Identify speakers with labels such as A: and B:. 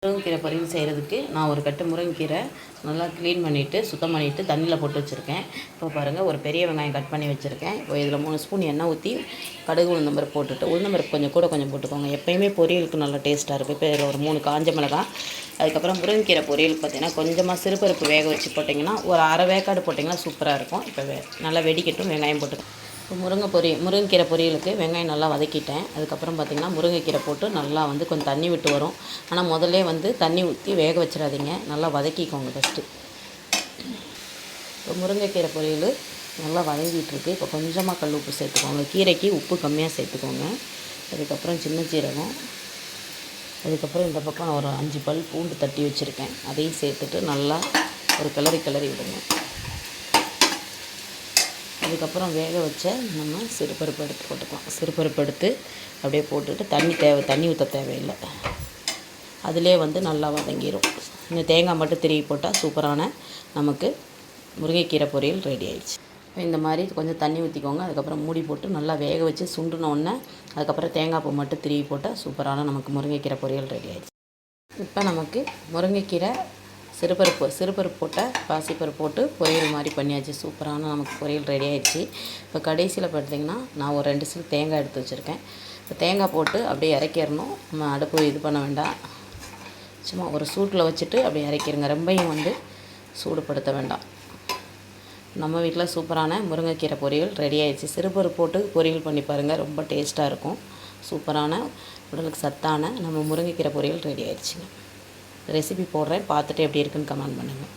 A: முருங்கைக்கீரை பொரியல் செய்கிறதுக்கு நான் ஒரு கட்டு முருங்கைக்கீரை நல்லா க்ளீன் பண்ணிவிட்டு சுத்தம் பண்ணிவிட்டு தண்ணியில் போட்டு வச்சுருக்கேன். இப்போ பாருங்கள், ஒரு பெரிய வெங்காயம் கட் பண்ணி வச்சுருக்கேன். இப்போ இதில் 3 ஸ்பூன் எண்ணெய் ஊற்றி கடுகு உளுந்தம்பருப்பு போட்டுட்டு, உளுந்தம்பருப்பு கொஞ்சம் கொஞ்சம் போட்டுக்கோங்க. எப்போயுமே பொரியலுக்கு நல்லா டேஸ்ட்டாக இருக்கும். இப்போ இதில் ஒரு 3 காஞ்ச மிளகாய், அதுக்கப்புறம் முருங்கைக்கீரை பொரியலுக்கு பார்த்தீங்கன்னா கொஞ்சமாக சிறுபருப்பு வேக வச்சு போட்டிங்கன்னா ஒரு அரை வேக்காடு போட்டிங்கன்னா சூப்பராக இருக்கும். இப்போ நல்லா வெடிக்கட்டும், வெங்காயம் போட்டுக்கோங்க. இப்போ முருங்கைக்கீரை பொரியலுக்கு வெங்காயம் நல்லா வதக்கிட்டேன். அதுக்கப்புறம் பார்த்திங்கன்னா முருங்கைக்கீரை போட்டு நல்லா கொஞ்சம் தண்ணி விட்டு வரும். ஆனால் முதல்ல தண்ணி ஊற்றி வேக வச்சிடாதீங்க, நல்லா வதக்கிக்கோங்க ஃபஸ்ட்டு. இப்போ முருங்கைக்கீரை பொரியல் நல்லா வதங்கிட்டுருக்கு. இப்போ கொஞ்சமாக கல் உப்பு சேர்த்துக்கோங்க. கீரைக்கு உப்பு கம்மியாக சேர்த்துக்கோங்க. அதுக்கப்புறம் சின்ன சீரகம், அதுக்கப்புறம் இந்த பக்கம் ஒரு 5 பல் பூண்டு தட்டி வச்சுருக்கேன், அதையும் சேர்த்துட்டு நல்லா ஒரு கிளறி விடுங்க. அதுக்கப்புறம் வேக வச்ச நம்ம சிறுபருப்பு எடுத்து போட்டுக்கலாம். சிறுபருப்பு எடுத்து அப்படியே போட்டுட்டு தண்ணி ஊற்ற தேவையில்லை, அதிலே நல்லா வதங்கிடும். இந்த தேங்காய் மட்டும் திருவி போட்டால் சூப்பரான நமக்கு முருங்கைக்கீரை பொரியல் ரெடி ஆயிடுச்சு. இந்த மாதிரி கொஞ்சம் தண்ணி ஊற்றிக்கோங்க. அதுக்கப்புறம் மூடி போட்டு நல்லா வேக வச்சு சுண்டுனோடனே அதுக்கப்புறம் தேங்காய் பூ மட்டும் திருவி போட்டால் சூப்பரான நமக்கு முருங்கைக்கீரை பொரியல் ரெடி ஆயிடுச்சு. இப்போ நமக்கு முருங்கைக்கீரை சிறுபருப்பு போட்ட பாசிப்பருப்பு போட்டு பொரியல் மாதிரி பண்ணியாச்சு. சூப்பரான நமக்கு பொரியல் ரெடி ஆகிடுச்சு. இப்போ கடைசியில் பார்த்திங்கன்னா நான் ஒரு 2 சில் தேங்காய் எடுத்து வச்சுருக்கேன். இப்போ தேங்காய் போட்டு அப்படியே இறக்கிடணும். நம்ம அடுப்பு இது பண்ண வேண்டாம், சும்மா ஒரு சூட்டில் வச்சுட்டு அப்படியே இறக்கிடுங்க. ரொம்பையும் சூடுபடுத்த வேண்டாம். நம்ம வீட்டில் சூப்பரான முருங்கைக்கீரை பொரியல் ரெடி ஆகிடுச்சு. சிறுபருப்பு போட்டு பொரியல் பண்ணி பாருங்கள், ரொம்ப டேஸ்ட்டாக இருக்கும். சூப்பரான உடலுக்கு சத்தான நம்ம முருங்கைக்கீரை பொரியல் ரெடி ஆகிடுச்சுங்க. ரெசிபி போடுறேன், பார்த்துட்டு எப்படி இருக்குன்னு கமெண்ட் பண்ணுங்கள்.